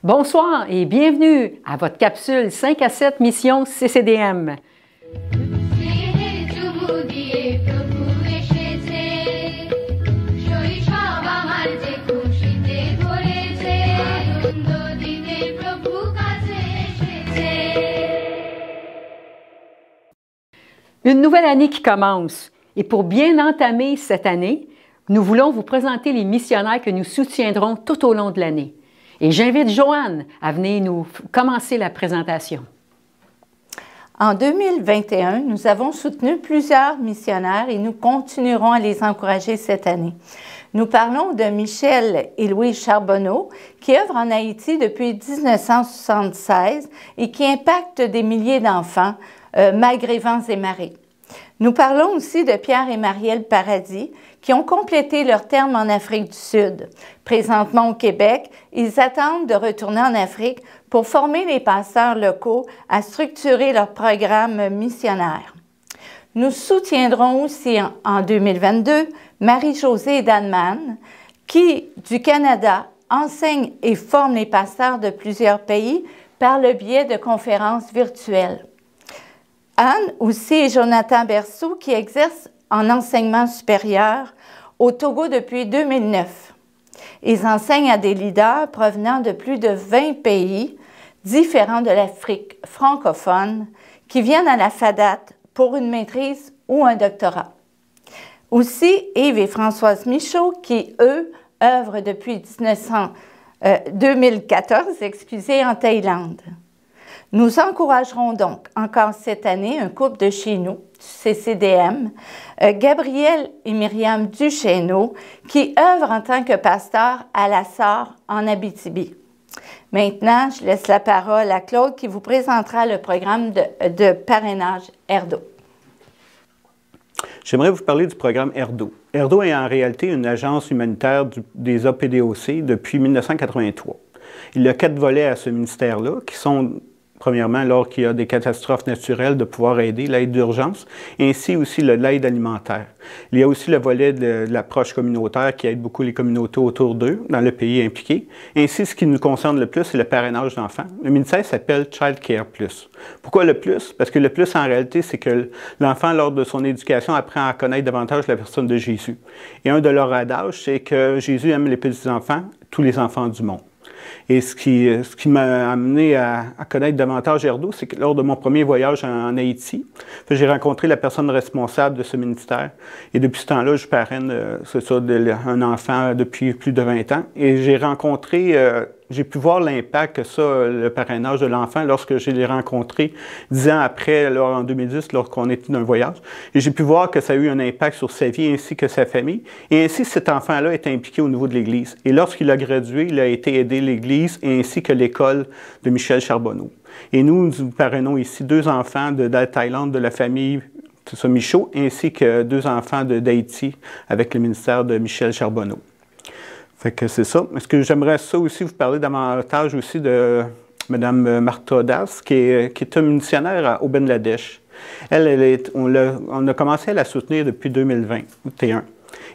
Bonsoir et bienvenue à votre capsule 5 à 7 Mission CCDM. Une nouvelle année qui commence. Et pour bien entamer cette année, nous voulons vous présenter les missionnaires que nous soutiendrons tout au long de l'année. Et j'invite Joanne à venir nous commencer la présentation. En 2021, nous avons soutenu plusieurs missionnaires et nous continuerons à les encourager cette année. Nous parlons de Michel et Louis Charbonneau, qui œuvrent en Haïti depuis 1976 et qui impactent des milliers d'enfants, malgré vents et marées. Nous parlons aussi de Pierre et Marielle Paradis, qui ont complété leur terme en Afrique du Sud. Présentement au Québec, ils attendent de retourner en Afrique pour former les pasteurs locaux à structurer leur programme missionnaire. Nous soutiendrons aussi en 2022 Marie-Josée Danman, qui, du Canada, enseigne et forme les pasteurs de plusieurs pays par le biais de conférences virtuelles. Anne aussi et Jonathan Berceau, qui exercent en enseignement supérieur au Togo depuis 2009. Ils enseignent à des leaders provenant de plus de 20 pays différents de l'Afrique francophone qui viennent à la FADAT pour une maîtrise ou un doctorat. Aussi, Yves et Françoise Michaud, qui, eux, œuvrent depuis 2014 en Thaïlande. Nous encouragerons donc encore cette année un couple de chez nous, CCDM, Gabriel et Myriam Duchesneau, qui œuvrent en tant que pasteur à la SAR en Abitibi. Maintenant, je laisse la parole à Claude qui vous présentera le programme de parrainage ERDO. J'aimerais vous parler du programme ERDO. ERDO est en réalité une agence humanitaire des APDOC depuis 1983. Il y a 4 volets à ce ministère-là qui sont, premièrement, lorsqu'il y a des catastrophes naturelles, de pouvoir aider, l'aide d'urgence, ainsi aussi l'aide alimentaire. Il y a aussi le volet de l'approche communautaire qui aide beaucoup les communautés autour d'eux, dans le pays impliqué. Ainsi, ce qui nous concerne le plus, c'est le parrainage d'enfants. Le ministère s'appelle Child Care Plus. Pourquoi le plus? Parce que le plus, en réalité, c'est que l'enfant, lors de son éducation, apprend à connaître davantage la personne de Jésus. Et un de leurs adages, c'est que Jésus aime les petits-enfants, tous les enfants du monde. Et ce qui m'a amené à connaître davantage ERDO, c'est que lors de mon premier voyage en Haïti, j'ai rencontré la personne responsable de ce ministère. Et depuis ce temps-là, je parraine un enfant depuis plus de 20 ans. Et j'ai pu voir l'impact que ça, le parrainage de l'enfant, lorsque je l'ai rencontré 10 ans après, alors en 2010, lorsqu'on était d'un voyage. Et j'ai pu voir que ça a eu un impact sur sa vie ainsi que sa famille. Et ainsi, cet enfant-là est impliqué au niveau de l'Église. Et lorsqu'il a gradué, il a été aidé l'Église ainsi que l'école de Michel Charbonneau. Et nous parrainons ici 2 enfants de Thaïlande, de la famille Michaud, ainsi que 2 enfants d'Haïti avec le ministère de Michel Charbonneau. Fait que c'est ça. Est-ce que j'aimerais ça aussi vous parler davantage aussi de Mme Martha Das, qui est une missionnaire au Bangladesh. On a commencé à la soutenir depuis 2021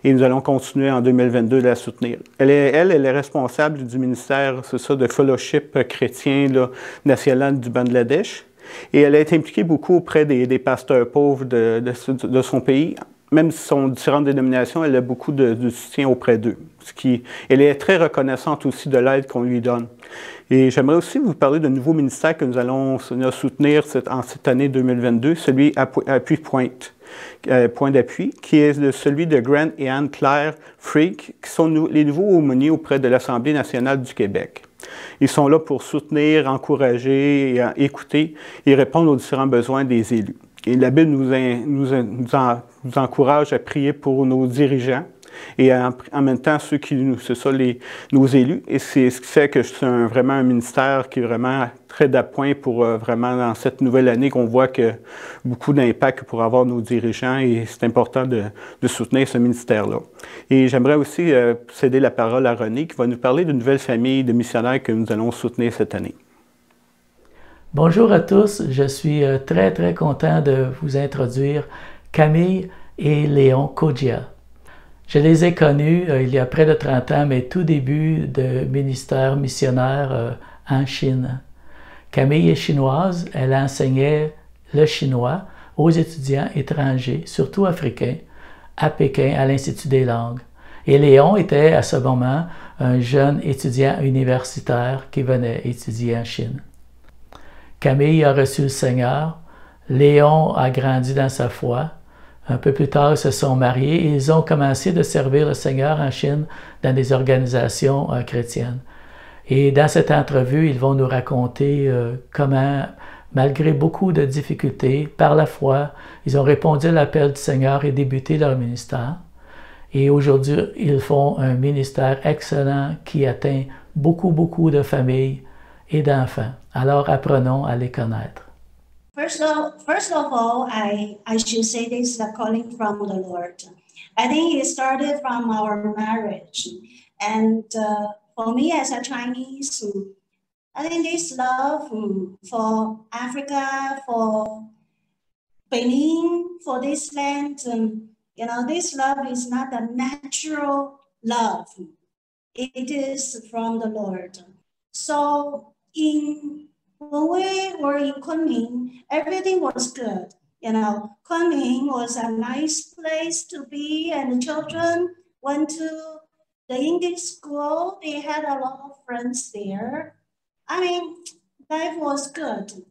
et nous allons continuer en 2022 de la soutenir. Elle est responsable du ministère, de fellowship chrétien national du Bangladesh et elle est impliquée beaucoup auprès des pasteurs pauvres de son pays. Même si sont différentes dénominations, elle a beaucoup de soutien auprès d'eux. Elle est très reconnaissante aussi de l'aide qu'on lui donne. Et j'aimerais aussi vous parler d'un nouveau ministère que nous allons soutenir en cette année 2022, celui Appui Point d'appui, qui est celui de Grant et Anne-Claire Freak, qui sont les nouveaux aumôniers auprès de l'Assemblée nationale du Québec. Ils sont là pour soutenir, encourager, écouter et répondre aux différents besoins des élus. Et la Bible nous encourage à prier pour nos dirigeants et en même temps ceux qui nos élus. Et c'est ce qui fait que c'est vraiment un ministère qui est vraiment très d'appoint pour vraiment dans cette nouvelle année qu'on voit que beaucoup d'impact pour avoir nos dirigeants et c'est important de soutenir ce ministère-là. Et j'aimerais aussi céder la parole à René qui va nous parler d'une nouvelle famille de missionnaires que nous allons soutenir cette année. Bonjour à tous, je suis très content de vous introduire Camille et Léon Kogia. Je les ai connus il y a près de 30 ans, mais tout début de ministère missionnaire en Chine. Camille est chinoise, elle enseignait le chinois aux étudiants étrangers, surtout africains, à Pékin, à l'Institut des langues. Et Léon était à ce moment un jeune étudiant universitaire qui venait étudier en Chine. Camille a reçu le Seigneur, Léon a grandi dans sa foi. Un peu plus tard, ils se sont mariés et ils ont commencé de servir le Seigneur en Chine dans des organisations chrétiennes. Et dans cette entrevue, ils vont nous raconter comment, malgré beaucoup de difficultés, par la foi, ils ont répondu à l'appel du Seigneur et débuté leur ministère. Et aujourd'hui, ils font un ministère excellent qui atteint beaucoup de familles et d'enfants. Alors apprenons à les connaître. First of all, I should say this is a calling from the Lord. I think it started from our marriage. And for me as a Chinese, I think this love for Africa, for Benin, for this land, you know, this love is not a natural love. It is from the Lord. So when we were in Kunming, everything was good. You know, Kunming was a nice place to be, and the children went to the English school. They had a lot of friends there. I mean, life was good.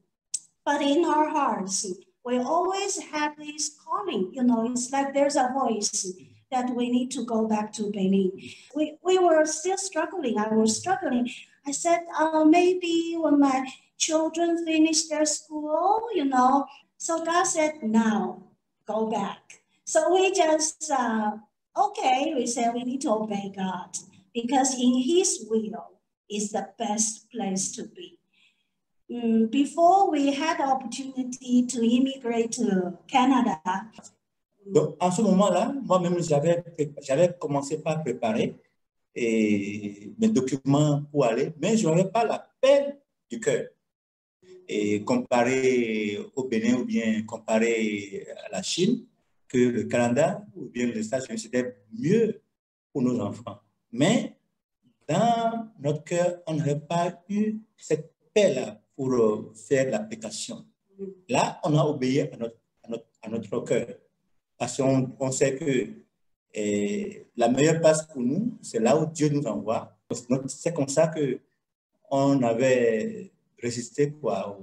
But in our hearts, we always had this calling. You know, it's like there's a voice that we need to go back to Benin. We were still struggling. I was struggling. I said, maybe when my children finish their school, you know. So God said, now, go back. So we just, okay, we said we need to obey God because in His will is the best place to be. Before we had the opportunity to immigrate to Canada. Donc, en ce moment-là, moi-même, j'avais commencé par préparer mes documents pour aller, mais je n'avais pas l'appel du cœur. Et comparé au Bénin ou bien comparé à la Chine, que le Canada ou bien les États-Unis, c'était mieux pour nos enfants. Mais dans notre cœur, on n'avait pas eu cette paix-là pour faire l'application. Là, on a obéi à notre cœur. Parce qu'on sait que la meilleure place pour nous, c'est là où Dieu nous envoie. C'est comme ça qu'on avait résisté quoi,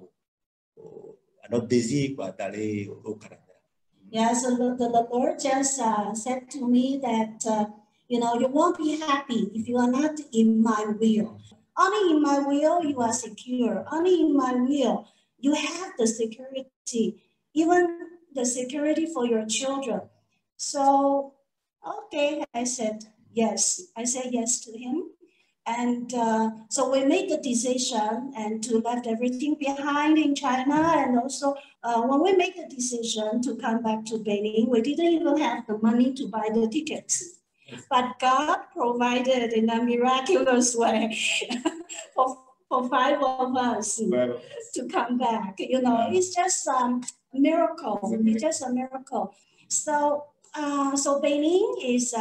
à notre désir d'aller au Canada. Yeah, so the Lord just said to me that, you know, you won't be happy if you are not in my will. Only in my will, you are secure. Only in my will, you have the security, even the security for your children. So, okay, I said yes. I said yes to him. And so we made the decision and to left everything behind in China. And also when we made the decision to come back to Benin, we didn't even have the money to buy the tickets. But God provided in a miraculous way for 5 of us to come back. You know, it's just a miracle. It's just a miracle. So, so Benin is,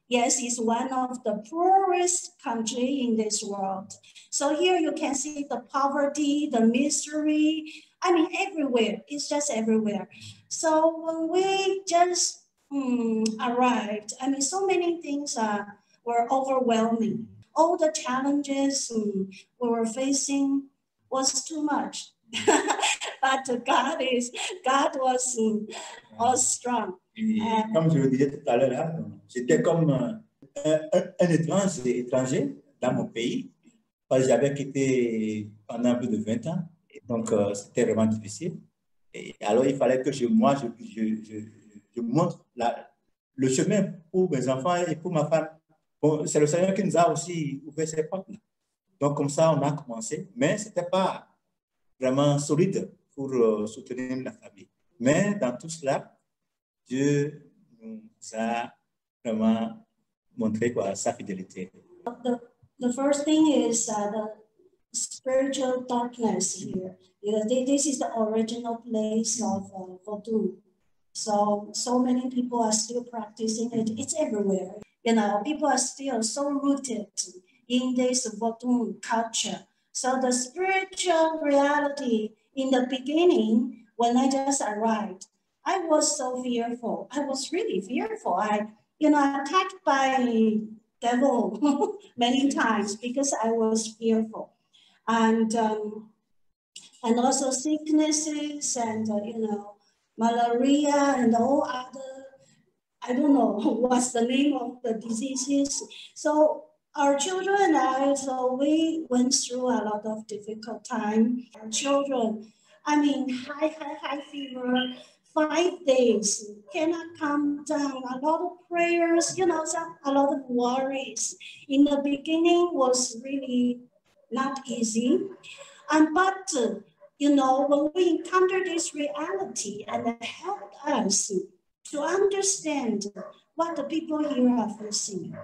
yes, is one of the poorest country in this world. So here you can see the poverty, the misery. I mean, everywhere. It's just everywhere. So when we just arrived, I mean, so many things were overwhelming. All the challenges we were facing was too much. But God was strong. Comme je le disais tout à l'heure, j'étais comme un étranger dans mon pays, parce que j'avais quitté pendant plus de 20 ans, et donc c'était vraiment difficile. Et alors il fallait que je montre le chemin pour mes enfants et pour ma femme. Bon, c'est le Seigneur qui nous a aussi ouvert ces portes-là. Donc comme ça, on a commencé, mais ce n'était pas vraiment solide pour soutenir la famille. Mais dans tout cela, Dieu nous a vraiment montré quoi, sa fidélité. The first thing is the spiritual darkness here. Because this is the original place of Vodou. So many people are still practicing it. It's everywhere. You know, people are still so rooted in this Vodou culture. So the spiritual reality in the beginning, when I just arrived, I was so fearful. I was really fearful. Attacked by devil many times because I was fearful. And also sicknesses and, malaria and all other, I don't know what's the name of the diseases. So our children and I, so we went through a lot of difficult time. Our children, high fever, 5 days, cannot calm down, a lot of prayers, a lot of worries. In the beginning was really not easy. But when we encounter this reality and it helped us to understand what the people here are facing,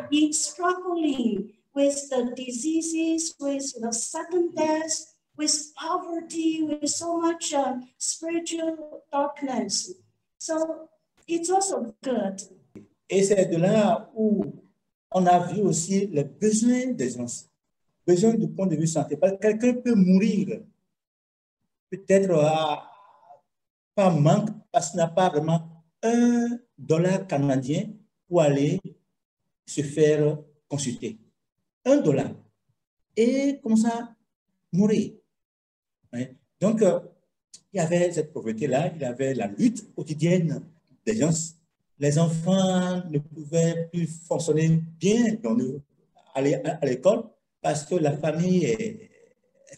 in struggling with the diseases, with sudden death, with poverty, with so much spiritual darkness. So it's also good. Et c'est de là où on a vu aussi les besoins des gens. Besoin du point de vue santé. Parce que quelqu'un peut mourir, peut-être par manque, parce qu'il n'a pas vraiment $1 canadien pour aller se faire consulter. $1. Et comme ça, mourir. Ouais. Donc, il y avait cette pauvreté-là, il y avait la lutte quotidienne des gens. Les enfants ne pouvaient plus fonctionner bien, donc aller à l'école, parce que la famille est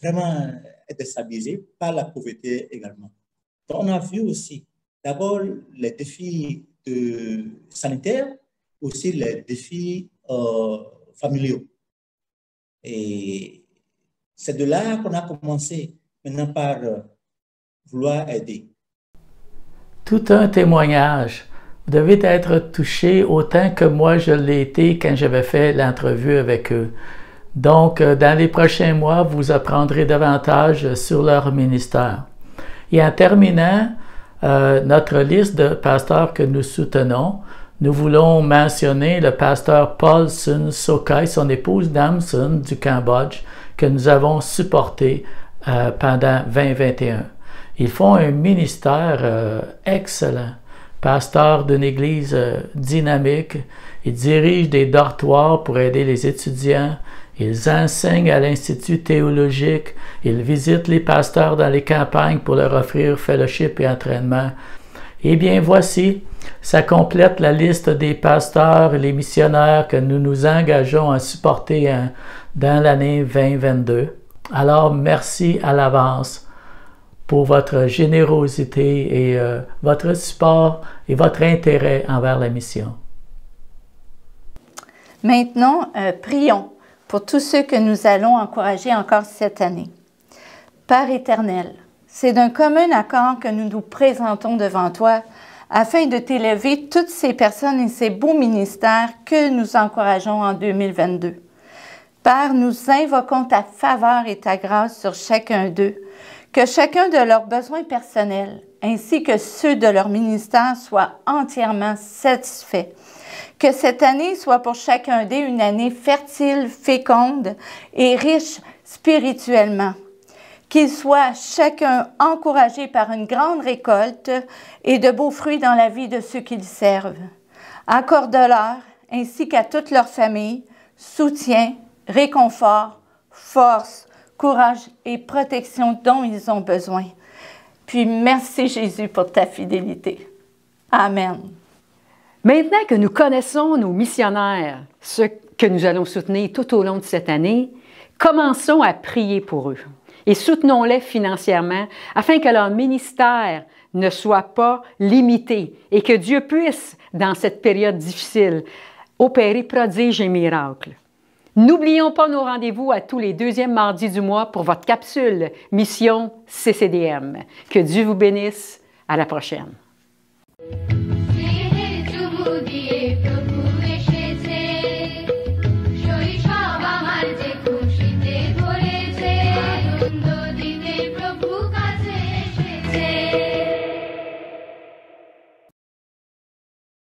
vraiment déstabilisée par la pauvreté également. Donc, on a vu aussi d'abord les défis sanitaires, aussi les défis familiaux. Et c'est de là qu'on a commencé maintenant par vouloir aider. Tout un témoignage. Vous devez être touché autant que moi je l'ai été quand j'avais fait l'entrevue avec eux. Donc, dans les prochains mois, vous apprendrez davantage sur leur ministère. Et en terminant notre liste de pasteurs que nous soutenons, nous voulons mentionner le pasteur Paul Sun Sokai, son épouse Nam Sun du Cambodge, que nous avons supporté pendant 2021. Ils font un ministère excellent. Pasteur d'une église dynamique, ils dirigent des dortoirs pour aider les étudiants, ils enseignent à l'Institut théologique, ils visitent les pasteurs dans les campagnes pour leur offrir fellowship et entraînement. Eh bien, voici, ça complète la liste des pasteurs et les missionnaires que nous nous engageons à supporter dans l'année 2022. Alors, merci à l'avance pour votre générosité et votre support et votre intérêt envers la mission. Maintenant, prions pour tous ceux que nous allons encourager encore cette année. Père éternel, c'est d'un commun accord que nous nous présentons devant toi afin de t'élever toutes ces personnes et ces beaux ministères que nous encourageons en 2022. Père, nous invoquons ta faveur et ta grâce sur chacun d'eux, que chacun de leurs besoins personnels ainsi que ceux de leur ministère soient entièrement satisfaits. Que cette année soit pour chacun d'eux une année fertile, féconde et riche spirituellement. Qu'ils soient chacun encouragés par une grande récolte et de beaux fruits dans la vie de ceux qu'ils servent. Accorde-leur, ainsi qu'à toute leur famille, soutien, réconfort, force, courage et protection dont ils ont besoin. Puis merci Jésus pour ta fidélité. Amen. Maintenant que nous connaissons nos missionnaires, ceux que nous allons soutenir tout au long de cette année, commençons à prier pour eux et soutenons-les financièrement afin que leur ministère ne soit pas limité et que Dieu puisse, dans cette période difficile, opérer prodiges et miracles. N'oublions pas nos rendez-vous à tous les 2e mardis du mois pour votre capsule Mission CCDM. Que Dieu vous bénisse. À la prochaine.